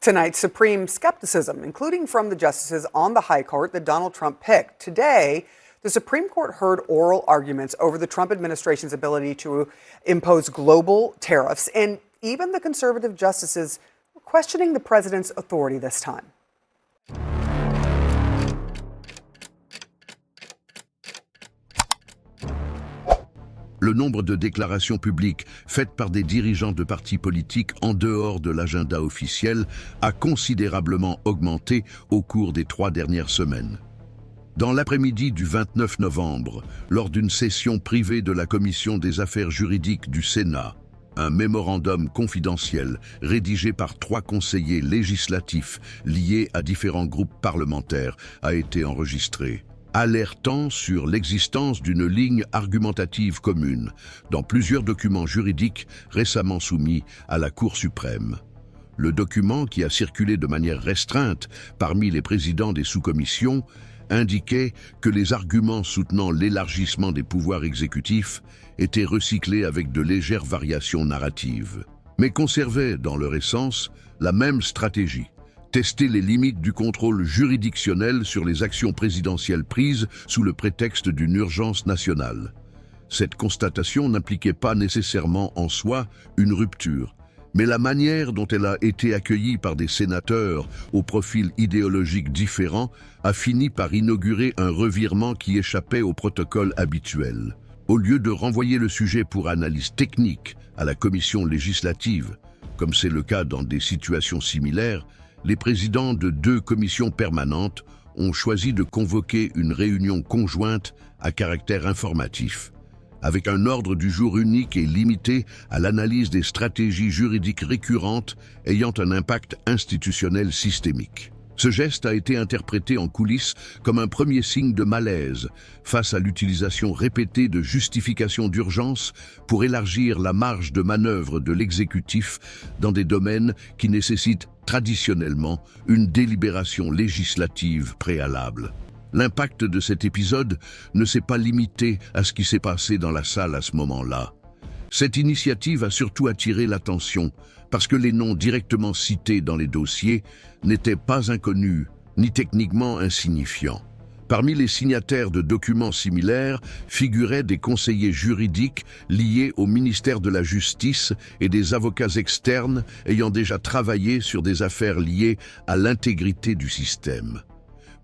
Tonight, supreme skepticism, including from the justices on the high court that Donald Trump picked. Today, the Supreme Court heard oral arguments over the Trump administration's ability to impose global tariffs, and even the conservative justices were questioning the president's authority this time. Le nombre de déclarations publiques faites par des dirigeants de partis politiques en dehors de l'agenda officiel a considérablement augmenté au cours des 3 dernières semaines. Dans l'après-midi du 29 novembre, lors d'une session privée de la Commission des affaires juridiques du Sénat, un mémorandum confidentiel rédigé par 3 conseillers législatifs liés à différents groupes parlementaires a été enregistré, alertant sur l'existence d'une ligne argumentative commune dans plusieurs documents juridiques récemment soumis à la Cour suprême. Le document, qui a circulé de manière restreinte parmi les présidents des sous-commissions, indiquait que les arguments soutenant l'élargissement des pouvoirs exécutifs étaient recyclés avec de légères variations narratives, mais conservaient dans leur essence la même stratégie: tester les limites du contrôle juridictionnel sur les actions présidentielles prises sous le prétexte d'une urgence nationale. Cette constatation n'impliquait pas nécessairement en soi une rupture, mais la manière dont elle a été accueillie par des sénateurs au profil idéologique différent a fini par inaugurer un revirement qui échappait au protocole habituel. Au lieu de renvoyer le sujet pour analyse technique à la commission législative, comme c'est le cas dans des situations similaires, les présidents de 2 commissions permanentes ont choisi de convoquer une réunion conjointe à caractère informatif, avec un ordre du jour unique et limité à l'analyse des stratégies juridiques récurrentes ayant un impact institutionnel systémique. Ce geste a été interprété en coulisses comme un premier signe de malaise face à l'utilisation répétée de justifications d'urgence pour élargir la marge de manœuvre de l'exécutif dans des domaines qui nécessitent traditionnellement une délibération législative préalable. L'impact de cet épisode ne s'est pas limité à ce qui s'est passé dans la salle à ce moment-là. Cette initiative a surtout attiré l'attention parce que les noms directement cités dans les dossiers n'étaient pas inconnus ni techniquement insignifiants. Parmi les signataires de documents similaires figuraient des conseillers juridiques liés au ministère de la Justice et des avocats externes ayant déjà travaillé sur des affaires liées à l'intégrité du système.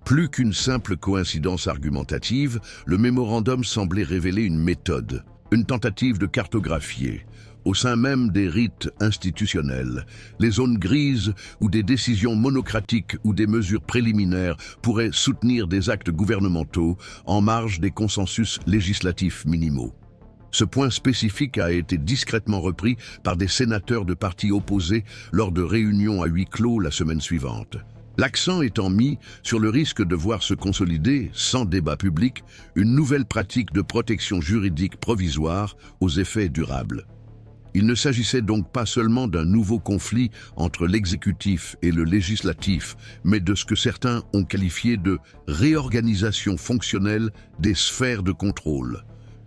Plus qu'une simple coïncidence argumentative, le mémorandum semblait révéler une méthode, une tentative de cartographier, au sein même des rites institutionnels, les zones grises où des décisions monocratiques ou des mesures préliminaires pourraient soutenir des actes gouvernementaux en marge des consensus législatifs minimaux. Ce point spécifique a été discrètement repris par des sénateurs de partis opposés lors de réunions à huis clos la semaine suivante. L'accent étant mis sur le risque de voir se consolider, sans débat public, une nouvelle pratique de protection juridique provisoire aux effets durables. Il ne s'agissait donc pas seulement d'un nouveau conflit entre l'exécutif et le législatif, mais de ce que certains ont qualifié de réorganisation fonctionnelle des sphères de contrôle,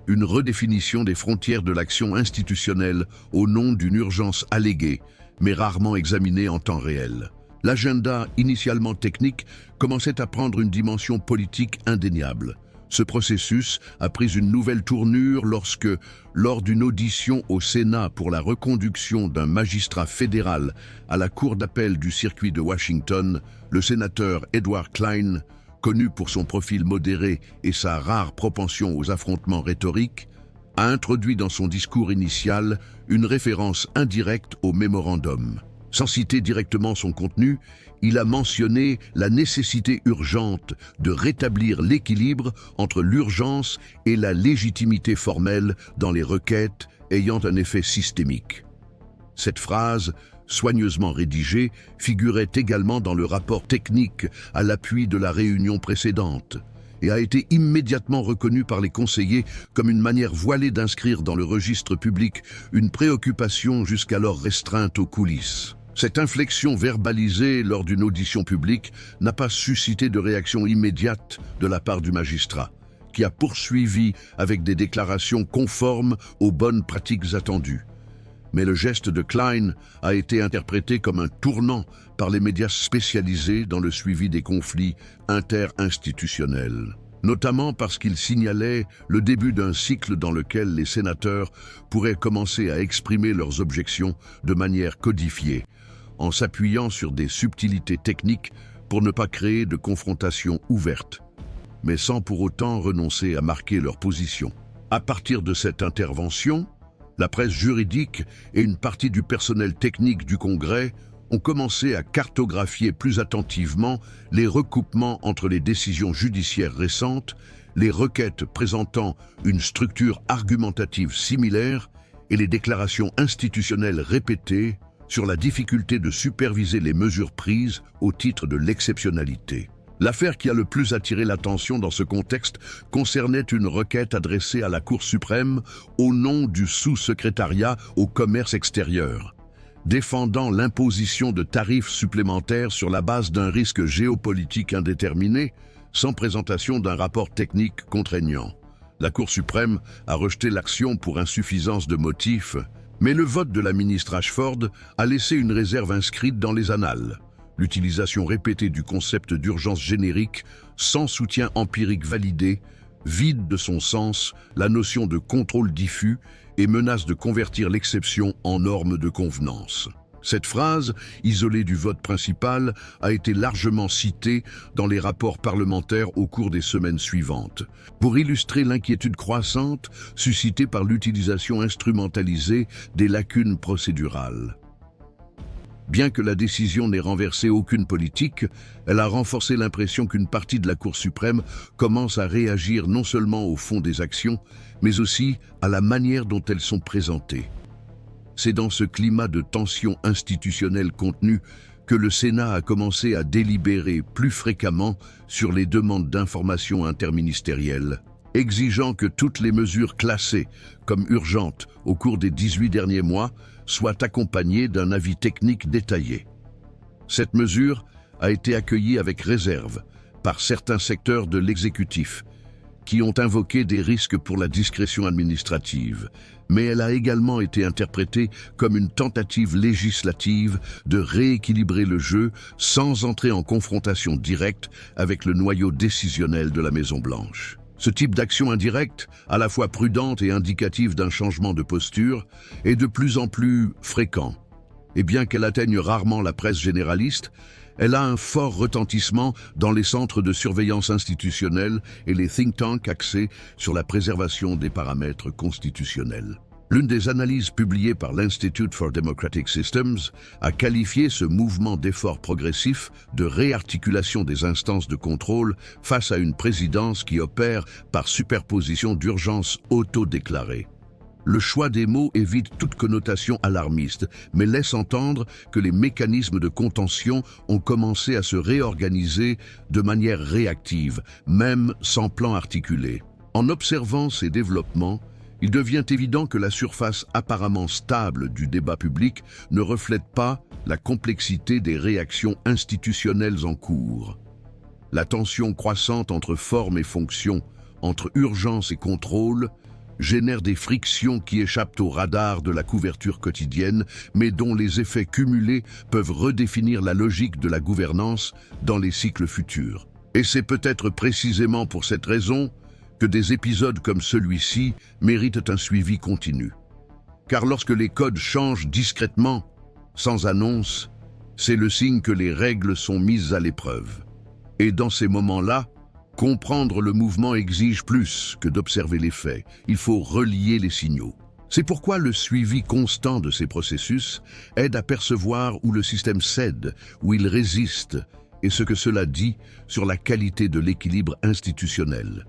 une redéfinition des frontières de l'action institutionnelle au nom d'une urgence alléguée, mais rarement examinée en temps réel. L'agenda, initialement technique, commençait à prendre une dimension politique indéniable. Ce processus a pris une nouvelle tournure lorsque, lors d'une audition au Sénat pour la reconduction d'un magistrat fédéral à la Cour d'appel du circuit de Washington, le sénateur Edward Klein, connu pour son profil modéré et sa rare propension aux affrontements rhétoriques, a introduit dans son discours initial une référence indirecte au mémorandum. Sans citer directement son contenu, il a mentionné la nécessité urgente de rétablir l'équilibre entre l'urgence et la légitimité formelle dans les requêtes ayant un effet systémique. Cette phrase, soigneusement rédigée, figurait également dans le rapport technique à l'appui de la réunion précédente et a été immédiatement reconnue par les conseillers comme une manière voilée d'inscrire dans le registre public une préoccupation jusqu'alors restreinte aux coulisses. Cette inflexion verbalisée lors d'une audition publique n'a pas suscité de réaction immédiate de la part du magistrat, qui a poursuivi avec des déclarations conformes aux bonnes pratiques attendues. Mais le geste de Klein a été interprété comme un tournant par les médias spécialisés dans le suivi des conflits interinstitutionnels, notamment parce qu'il signalait le début d'un cycle dans lequel les sénateurs pourraient commencer à exprimer leurs objections de manière codifiée, en s'appuyant sur des subtilités techniques pour ne pas créer de confrontation ouverte, mais sans pour autant renoncer à marquer leur position. À partir de cette intervention, la presse juridique et une partie du personnel technique du Congrès ont commencé à cartographier plus attentivement les recoupements entre les décisions judiciaires récentes, les requêtes présentant une structure argumentative similaire et les déclarations institutionnelles répétées sur la difficulté de superviser les mesures prises au titre de l'exceptionnalité. L'affaire qui a le plus attiré l'attention dans ce contexte concernait une requête adressée à la Cour suprême au nom du sous-secrétariat au commerce extérieur, défendant l'imposition de tarifs supplémentaires sur la base d'un risque géopolitique indéterminé, sans présentation d'un rapport technique contraignant. La Cour suprême a rejeté l'action pour insuffisance de motifs, mais le vote de la ministre Ashford a laissé une réserve inscrite dans les annales. L'utilisation répétée du concept d'urgence générique, sans soutien empirique validé, vide de son sens la notion de contrôle diffus et menace de convertir l'exception en norme de convenance. Cette phrase, isolée du vote principal, a été largement citée dans les rapports parlementaires au cours des semaines suivantes, pour illustrer l'inquiétude croissante suscitée par l'utilisation instrumentalisée des lacunes procédurales. Bien que la décision n'ait renversé aucune politique, elle a renforcé l'impression qu'une partie de la Cour suprême commence à réagir non seulement au fond des actions, mais aussi à la manière dont elles sont présentées. C'est dans ce climat de tension institutionnelle contenue que le Sénat a commencé à délibérer plus fréquemment sur les demandes d'informations interministérielles, exigeant que toutes les mesures classées comme urgentes au cours des 18 derniers mois soient accompagnées d'un avis technique détaillé. Cette mesure a été accueillie avec réserve par certains secteurs de l'exécutif, qui ont invoqué des risques pour la discrétion administrative, mais elle a également été interprétée comme une tentative législative de rééquilibrer le jeu sans entrer en confrontation directe avec le noyau décisionnel de la Maison-Blanche. Ce type d'action indirecte, à la fois prudente et indicative d'un changement de posture, est de plus en plus fréquent. Et bien qu'elle atteigne rarement la presse généraliste, elle a un fort retentissement dans les centres de surveillance institutionnelle et les think tanks axés sur la préservation des paramètres constitutionnels. L'une des analyses publiées par l'Institute for Democratic Systems a qualifié ce mouvement d'effort progressif de réarticulation des instances de contrôle face à une présidence qui opère par superposition d'urgences autodéclarées. Le choix des mots évite toute connotation alarmiste, mais laisse entendre que les mécanismes de contention ont commencé à se réorganiser de manière réactive, même sans plan articulé. En observant ces développements, il devient évident que la surface apparemment stable du débat public ne reflète pas la complexité des réactions institutionnelles en cours. La tension croissante entre forme et fonction, entre urgence et contrôle, génère des frictions qui échappent au radar de la couverture quotidienne, mais dont les effets cumulés peuvent redéfinir la logique de la gouvernance dans les cycles futurs. Et c'est peut-être précisément pour cette raison que des épisodes comme celui-ci méritent un suivi continu. Car lorsque les codes changent discrètement, sans annonce, c'est le signe que les règles sont mises à l'épreuve. Et dans ces moments-là, comprendre le mouvement exige plus que d'observer les faits. Il faut relier les signaux. C'est pourquoi le suivi constant de ces processus aide à percevoir où le système cède, où il résiste, et ce que cela dit sur la qualité de l'équilibre institutionnel.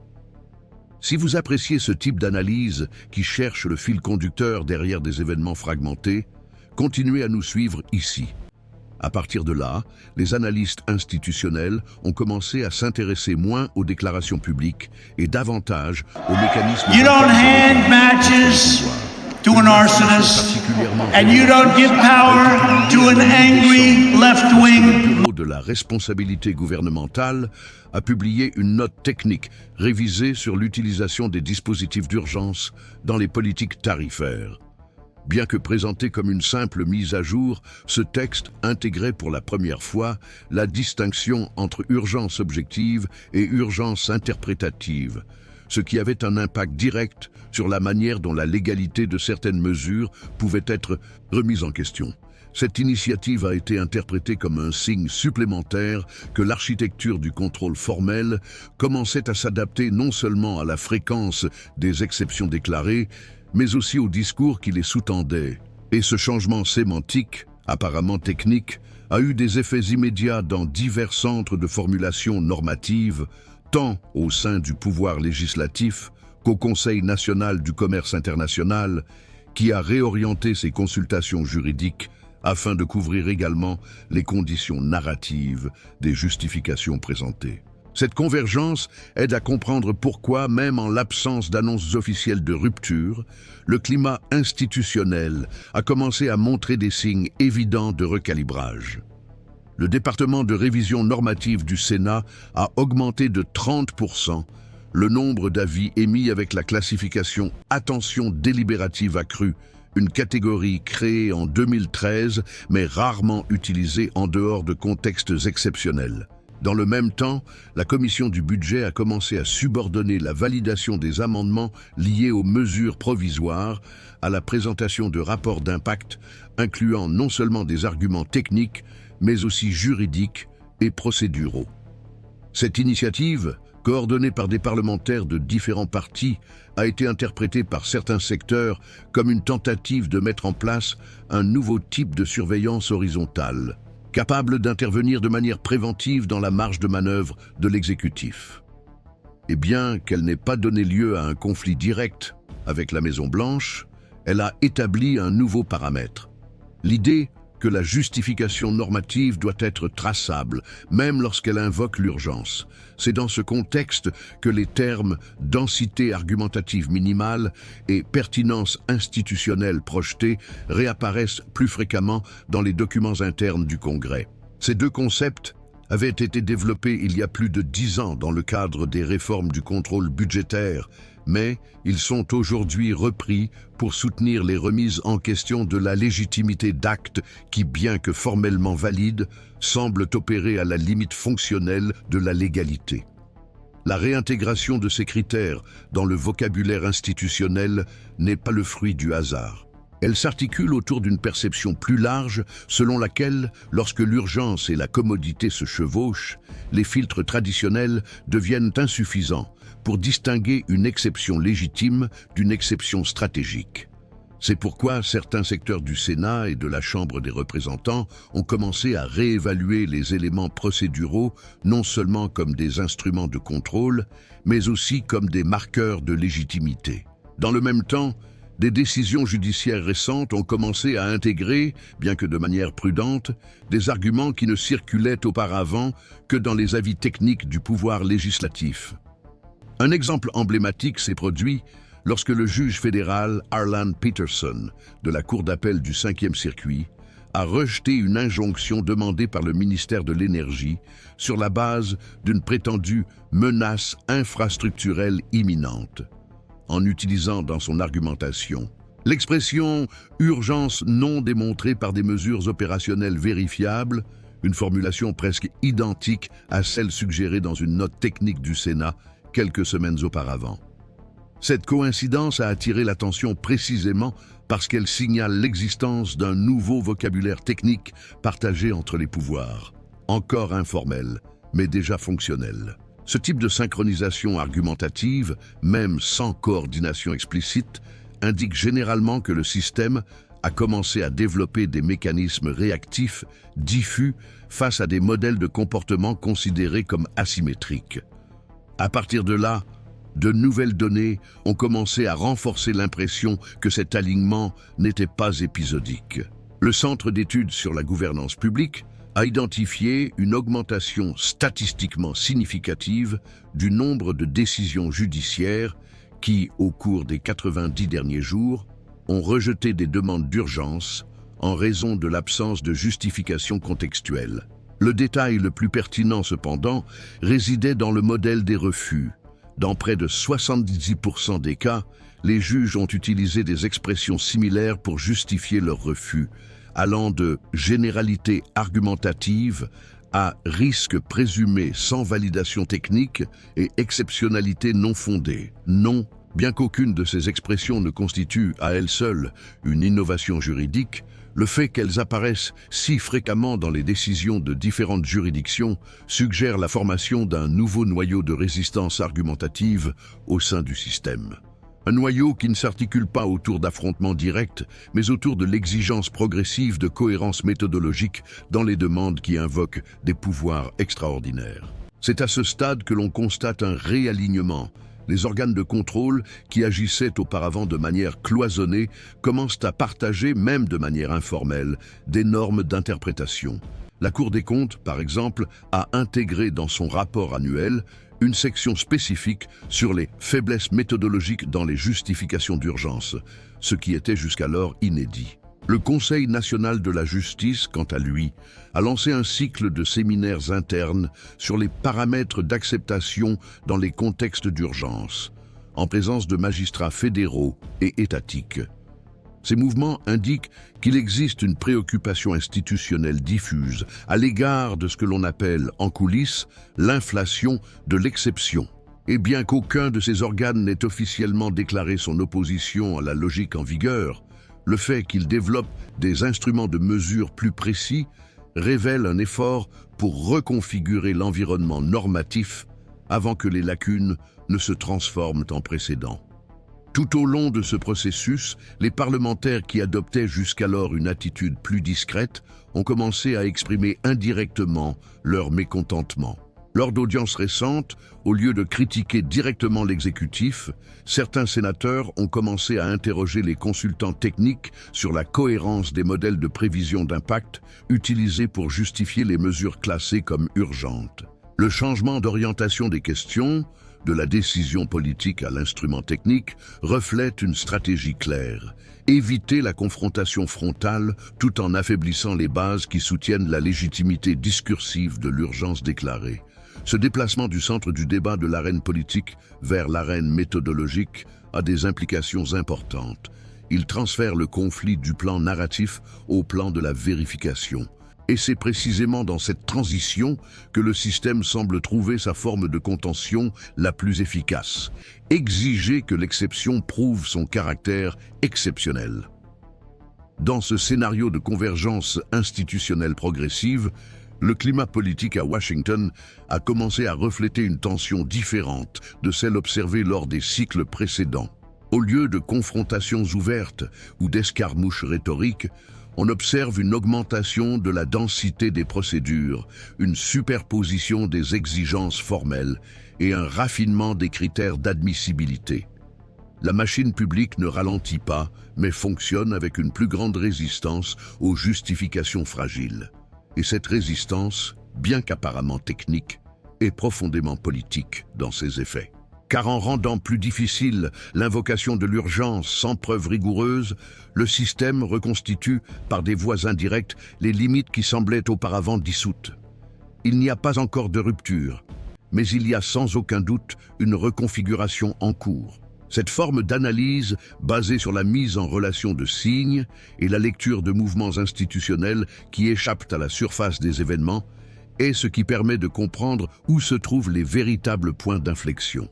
Si vous appréciez ce type d'analyse qui cherche le fil conducteur derrière des événements fragmentés, continuez à nous suivre ici. À partir de là, les analystes institutionnels ont commencé à s'intéresser moins aux déclarations publiques et davantage aux mécanismes... You don't hand matches to an arsonist, and you don't give power to an angry left wing. Le Bureau de la responsabilité gouvernementale a publié une note technique révisée sur l'utilisation des dispositifs d'urgence dans les politiques tarifaires. Bien que présenté comme une simple mise à jour, ce texte intégrait pour la première fois la distinction entre urgence objective et urgence interprétative, ce qui avait un impact direct sur la manière dont la légalité de certaines mesures pouvait être remise en question. Cette initiative a été interprétée comme un signe supplémentaire que l'architecture du contrôle formel commençait à s'adapter non seulement à la fréquence des exceptions déclarées, mais aussi au discours qui les sous-tendait. Et ce changement sémantique, apparemment technique, a eu des effets immédiats dans divers centres de formulation normative, tant au sein du pouvoir législatif qu'au Conseil national du commerce international, qui a réorienté ses consultations juridiques afin de couvrir également les conditions narratives des justifications présentées. Cette convergence aide à comprendre pourquoi, même en l'absence d'annonces officielles de rupture, le climat institutionnel a commencé à montrer des signes évidents de recalibrage. Le département de révision normative du Sénat a augmenté de 30% le nombre d'avis émis avec la classification « Attention délibérative accrue », une catégorie créée en 2013 mais rarement utilisée en dehors de contextes exceptionnels. Dans le même temps, la commission du budget a commencé à subordonner la validation des amendements liés aux mesures provisoires à la présentation de rapports d'impact incluant non seulement des arguments techniques, mais aussi juridiques et procéduraux. Cette initiative, coordonnée par des parlementaires de différents partis, a été interprétée par certains secteurs comme une tentative de mettre en place un nouveau type de surveillance horizontale, capable d'intervenir de manière préventive dans la marge de manœuvre de l'exécutif. Et bien qu'elle n'ait pas donné lieu à un conflit direct avec la Maison-Blanche, elle a établi un nouveau paramètre. L'idée que la justification normative doit être traçable, même lorsqu'elle invoque l'urgence. C'est dans ce contexte que les termes « densité argumentative minimale » et « pertinence institutionnelle projetée » réapparaissent plus fréquemment dans les documents internes du Congrès. Ces deux concepts avaient été développés il y a plus de 10 ans dans le cadre des réformes du contrôle budgétaire, mais ils sont aujourd'hui repris pour soutenir les remises en question de la légitimité d'actes qui, bien que formellement valides, semblent opérer à la limite fonctionnelle de la légalité. La réintégration de ces critères dans le vocabulaire institutionnel n'est pas le fruit du hasard. Elle s'articule autour d'une perception plus large selon laquelle, lorsque l'urgence et la commodité se chevauchent, les filtres traditionnels deviennent insuffisants pour distinguer une exception légitime d'une exception stratégique. C'est pourquoi certains secteurs du Sénat et de la Chambre des représentants ont commencé à réévaluer les éléments procéduraux non seulement comme des instruments de contrôle, mais aussi comme des marqueurs de légitimité. Dans le même temps, des décisions judiciaires récentes ont commencé à intégrer, bien que de manière prudente, des arguments qui ne circulaient auparavant que dans les avis techniques du pouvoir législatif. Un exemple emblématique s'est produit lorsque le juge fédéral Arlan Peterson, de la Cour d'appel du 5e circuit, a rejeté une injonction demandée par le ministère de l'Énergie sur la base d'une prétendue menace infrastructurelle imminente, en utilisant dans son argumentation l'expression « urgence non démontrée par des mesures opérationnelles vérifiables », une formulation presque identique à celle suggérée dans une note technique du Sénat quelques semaines auparavant. Cette coïncidence a attiré l'attention précisément parce qu'elle signale l'existence d'un nouveau vocabulaire technique partagé entre les pouvoirs, encore informel, mais déjà fonctionnel. Ce type de synchronisation argumentative, même sans coordination explicite, indique généralement que le système a commencé à développer des mécanismes réactifs diffus face à des modèles de comportement considérés comme asymétriques. À partir de là, de nouvelles données ont commencé à renforcer l'impression que cet alignement n'était pas épisodique. Le Centre d'études sur la gouvernance publique a identifié une augmentation statistiquement significative du nombre de décisions judiciaires qui, au cours des 90 derniers jours, ont rejeté des demandes d'urgence en raison de l'absence de justification contextuelle. Le détail le plus pertinent, cependant, résidait dans le modèle des refus. Dans près de 70% des cas, les juges ont utilisé des expressions similaires pour justifier leur refus, allant de généralité argumentative à risque présumé sans validation technique et exceptionnalité non fondée. Non, bien qu'aucune de ces expressions ne constitue à elle seule une innovation juridique, le fait qu'elles apparaissent si fréquemment dans les décisions de différentes juridictions suggère la formation d'un nouveau noyau de résistance argumentative au sein du système. Un noyau qui ne s'articule pas autour d'affrontements directs, mais autour de l'exigence progressive de cohérence méthodologique dans les demandes qui invoquent des pouvoirs extraordinaires. C'est à ce stade que l'on constate un réalignement. Les organes de contrôle, qui agissaient auparavant de manière cloisonnée, commencent à partager, même de manière informelle, des normes d'interprétation. La Cour des comptes, par exemple, a intégré dans son rapport annuel une section spécifique sur les faiblesses méthodologiques dans les justifications d'urgence, ce qui était jusqu'alors inédit. Le Conseil national de la justice, quant à lui, a lancé un cycle de séminaires internes sur les paramètres d'acceptation dans les contextes d'urgence, en présence de magistrats fédéraux et étatiques. Ces mouvements indiquent qu'il existe une préoccupation institutionnelle diffuse à l'égard de ce que l'on appelle en coulisses l'inflation de l'exception. Et bien qu'aucun de ces organes n'ait officiellement déclaré son opposition à la logique en vigueur, le fait qu'ils développent des instruments de mesure plus précis révèle un effort pour reconfigurer l'environnement normatif avant que les lacunes ne se transforment en précédents. Tout au long de ce processus, les parlementaires qui adoptaient jusqu'alors une attitude plus discrète ont commencé à exprimer indirectement leur mécontentement. Lors d'audiences récentes, au lieu de critiquer directement l'exécutif, certains sénateurs ont commencé à interroger les consultants techniques sur la cohérence des modèles de prévision d'impact utilisés pour justifier les mesures classées comme urgentes. Le changement d'orientation des questions, de la décision politique à l'instrument technique, reflète une stratégie claire. Éviter la confrontation frontale tout en affaiblissant les bases qui soutiennent la légitimité discursive de l'urgence déclarée. Ce déplacement du centre du débat de l'arène politique vers l'arène méthodologique a des implications importantes. Il transfère le conflit du plan narratif au plan de la vérification. Et c'est précisément dans cette transition que le système semble trouver sa forme de contention la plus efficace. Exiger que l'exception prouve son caractère exceptionnel. Dans ce scénario de convergence institutionnelle progressive, le climat politique à Washington a commencé à refléter une tension différente de celle observée lors des cycles précédents. Au lieu de confrontations ouvertes ou d'escarmouches rhétoriques, on observe une augmentation de la densité des procédures, une superposition des exigences formelles et un raffinement des critères d'admissibilité. La machine publique ne ralentit pas, mais fonctionne avec une plus grande résistance aux justifications fragiles. Et cette résistance, bien qu'apparemment technique, est profondément politique dans ses effets. Car en rendant plus difficile l'invocation de l'urgence sans preuve rigoureuse, le système reconstitue, par des voies indirectes, les limites qui semblaient auparavant dissoutes. Il n'y a pas encore de rupture, mais il y a sans aucun doute une reconfiguration en cours. Cette forme d'analyse, basée sur la mise en relation de signes et la lecture de mouvements institutionnels qui échappent à la surface des événements, est ce qui permet de comprendre où se trouvent les véritables points d'inflexion.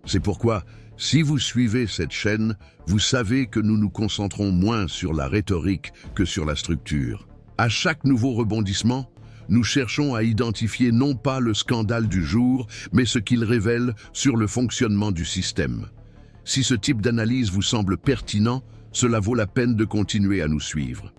C'est pourquoi, si vous suivez cette chaîne, vous savez que nous nous concentrons moins sur la rhétorique que sur la structure. À chaque nouveau rebondissement, nous cherchons à identifier non pas le scandale du jour, mais ce qu'il révèle sur le fonctionnement du système. Si ce type d'analyse vous semble pertinent, cela vaut la peine de continuer à nous suivre.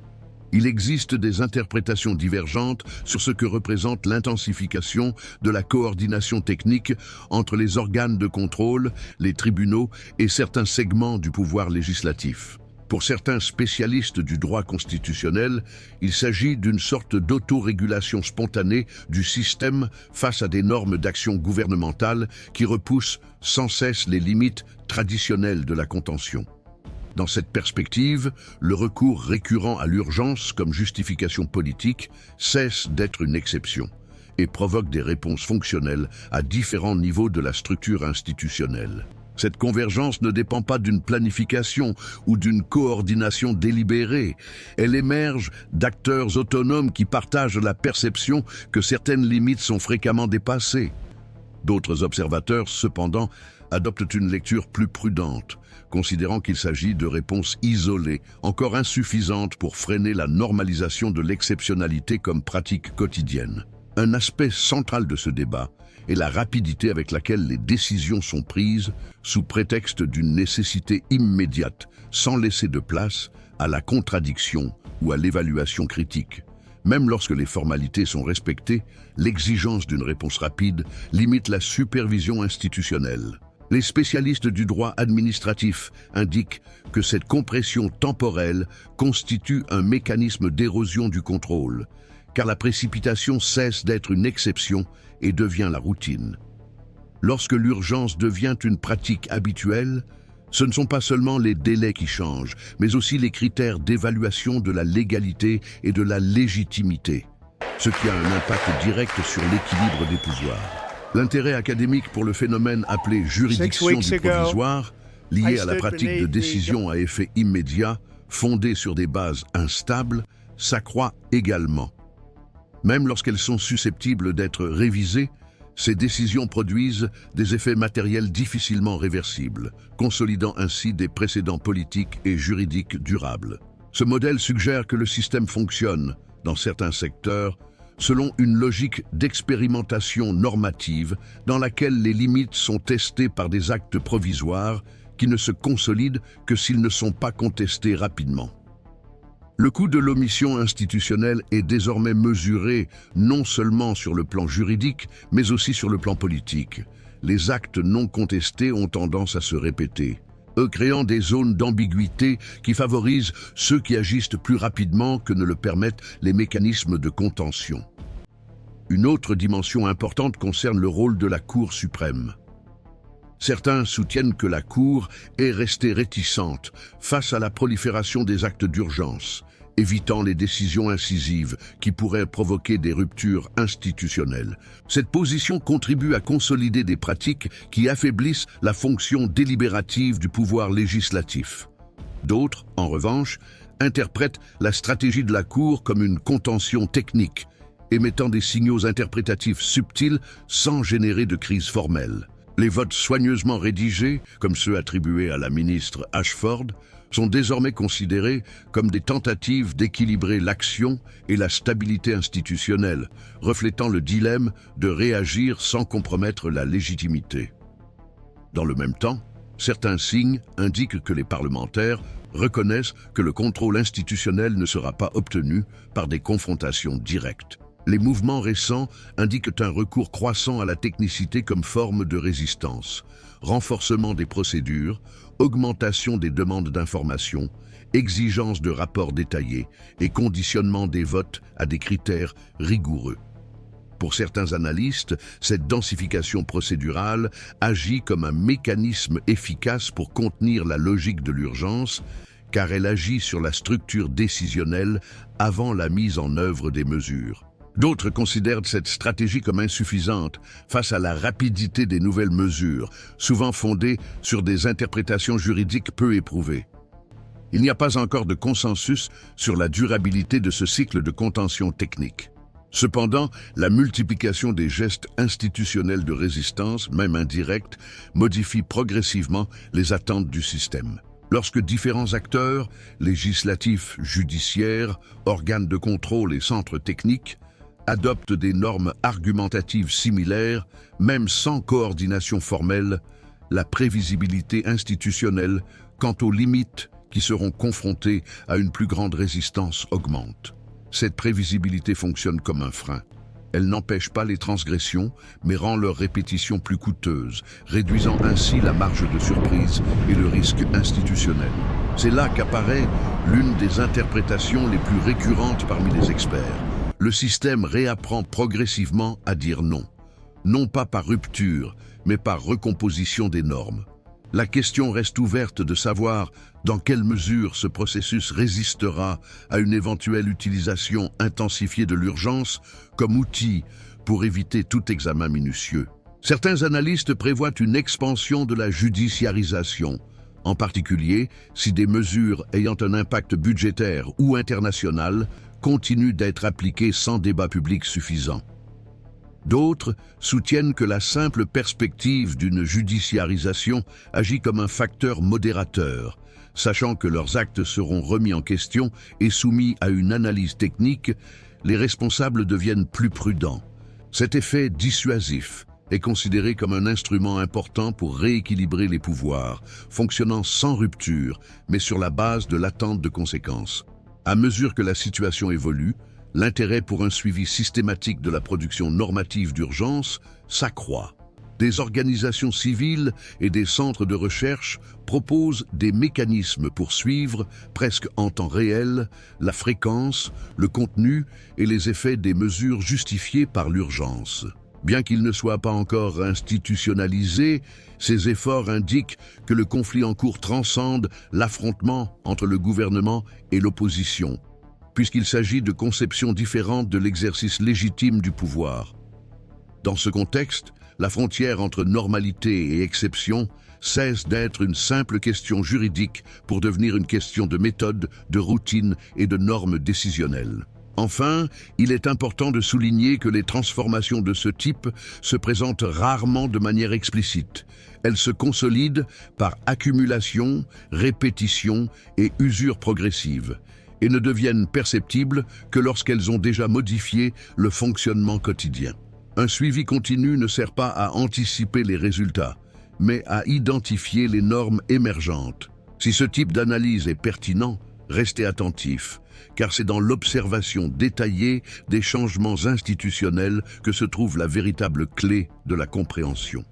Il existe des interprétations divergentes sur ce que représente l'intensification de la coordination technique entre les organes de contrôle, les tribunaux et certains segments du pouvoir législatif. Pour certains spécialistes du droit constitutionnel, il s'agit d'une sorte d'autorégulation spontanée du système face à des normes d'action gouvernementale qui repoussent sans cesse les limites traditionnelles de la contention. Dans cette perspective, le recours récurrent à l'urgence comme justification politique cesse d'être une exception et provoque des réponses fonctionnelles à différents niveaux de la structure institutionnelle. Cette convergence ne dépend pas d'une planification ou d'une coordination délibérée. Elle émerge d'acteurs autonomes qui partagent la perception que certaines limites sont fréquemment dépassées. D'autres observateurs, cependant, adoptent une lecture plus prudente, considérant qu'il s'agit de réponses isolées, encore insuffisantes pour freiner la normalisation de l'exceptionnalité comme pratique quotidienne. Un aspect central de ce débat est la rapidité avec laquelle les décisions sont prises sous prétexte d'une nécessité immédiate, sans laisser de place à la contradiction ou à l'évaluation critique. Même lorsque les formalités sont respectées, l'exigence d'une réponse rapide limite la supervision institutionnelle. Les spécialistes du droit administratif indiquent que cette compression temporelle constitue un mécanisme d'érosion du contrôle, car la précipitation cesse d'être une exception et devient la routine. Lorsque l'urgence devient une pratique habituelle, ce ne sont pas seulement les délais qui changent, mais aussi les critères d'évaluation de la légalité et de la légitimité, ce qui a un impact direct sur l'équilibre des pouvoirs. L'intérêt académique pour le phénomène appelé juridiction du provisoire, lié à la pratique de décisions à effet immédiat, fondées sur des bases instables, s'accroît également. Même lorsqu'elles sont susceptibles d'être révisées, ces décisions produisent des effets matériels difficilement réversibles, consolidant ainsi des précédents politiques et juridiques durables. Ce modèle suggère que le système fonctionne, dans certains secteurs, selon une logique d'expérimentation normative dans laquelle les limites sont testées par des actes provisoires qui ne se consolident que s'ils ne sont pas contestés rapidement. Le coût de l'omission institutionnelle est désormais mesuré non seulement sur le plan juridique, mais aussi sur le plan politique. Les actes non contestés ont tendance à se répéter, créant des zones d'ambiguïté qui favorisent ceux qui agissent plus rapidement que ne le permettent les mécanismes de contention. Une autre dimension importante concerne le rôle de la Cour suprême. Certains soutiennent que la Cour est restée réticente face à la prolifération des actes d'urgence, évitant les décisions incisives qui pourraient provoquer des ruptures institutionnelles. Cette position contribue à consolider des pratiques qui affaiblissent la fonction délibérative du pouvoir législatif. D'autres, en revanche, interprètent la stratégie de la Cour comme une contention technique, émettant des signaux interprétatifs subtils sans générer de crise formelle. Les votes soigneusement rédigés, comme ceux attribués à la ministre Ashford, sont désormais considérés comme des tentatives d'équilibrer l'action et la stabilité institutionnelle, reflétant le dilemme de réagir sans compromettre la légitimité. Dans le même temps, certains signes indiquent que les parlementaires reconnaissent que le contrôle institutionnel ne sera pas obtenu par des confrontations directes. Les mouvements récents indiquent un recours croissant à la technicité comme forme de résistance, renforcement des procédures, augmentation des demandes d'information, exigence de rapports détaillés et conditionnement des votes à des critères rigoureux. Pour certains analystes, cette densification procédurale agit comme un mécanisme efficace pour contenir la logique de l'urgence, car elle agit sur la structure décisionnelle avant la mise en œuvre des mesures. D'autres considèrent cette stratégie comme insuffisante face à la rapidité des nouvelles mesures, souvent fondées sur des interprétations juridiques peu éprouvées. Il n'y a pas encore de consensus sur la durabilité de ce cycle de contention technique. Cependant, la multiplication des gestes institutionnels de résistance, même indirects, modifie progressivement les attentes du système. Lorsque différents acteurs, législatifs, judiciaires, organes de contrôle et centres techniques, adoptent des normes argumentatives similaires, même sans coordination formelle, la prévisibilité institutionnelle quant aux limites qui seront confrontées à une plus grande résistance augmente. Cette prévisibilité fonctionne comme un frein. Elle n'empêche pas les transgressions, mais rend leur répétition plus coûteuse, réduisant ainsi la marge de surprise et le risque institutionnel. C'est là qu'apparaît l'une des interprétations les plus récurrentes parmi les experts. Le système réapprend progressivement à dire non. Non pas par rupture, mais par recomposition des normes. La question reste ouverte de savoir dans quelle mesure ce processus résistera à une éventuelle utilisation intensifiée de l'urgence comme outil pour éviter tout examen minutieux. Certains analystes prévoient une expansion de la judiciarisation, en particulier si des mesures ayant un impact budgétaire ou international continuent d'être appliquées sans débat public suffisant. D'autres soutiennent que la simple perspective d'une judiciarisation agit comme un facteur modérateur, sachant que leurs actes seront remis en question et soumis à une analyse technique, les responsables deviennent plus prudents. Cet effet dissuasif est considéré comme un instrument important pour rééquilibrer les pouvoirs, fonctionnant sans rupture, mais sur la base de l'attente de conséquences. À mesure que la situation évolue, l'intérêt pour un suivi systématique de la production normative d'urgence s'accroît. Des organisations civiles et des centres de recherche proposent des mécanismes pour suivre, presque en temps réel, la fréquence, le contenu et les effets des mesures justifiées par l'urgence. Bien qu'ils ne soient pas encore institutionnalisés, ces efforts indiquent que le conflit en cours transcende l'affrontement entre le gouvernement et l'opposition, puisqu'il s'agit de conceptions différentes de l'exercice légitime du pouvoir. Dans ce contexte, la frontière entre normalité et exception cesse d'être une simple question juridique pour devenir une question de méthode, de routine et de normes décisionnelles. Enfin, il est important de souligner que les transformations de ce type se présentent rarement de manière explicite. Elles se consolident par accumulation, répétition et usure progressive, et ne deviennent perceptibles que lorsqu'elles ont déjà modifié le fonctionnement quotidien. Un suivi continu ne sert pas à anticiper les résultats, mais à identifier les normes émergentes. Si ce type d'analyse est pertinent, restez attentifs, car c'est dans l'observation détaillée des changements institutionnels que se trouve la véritable clé de la compréhension.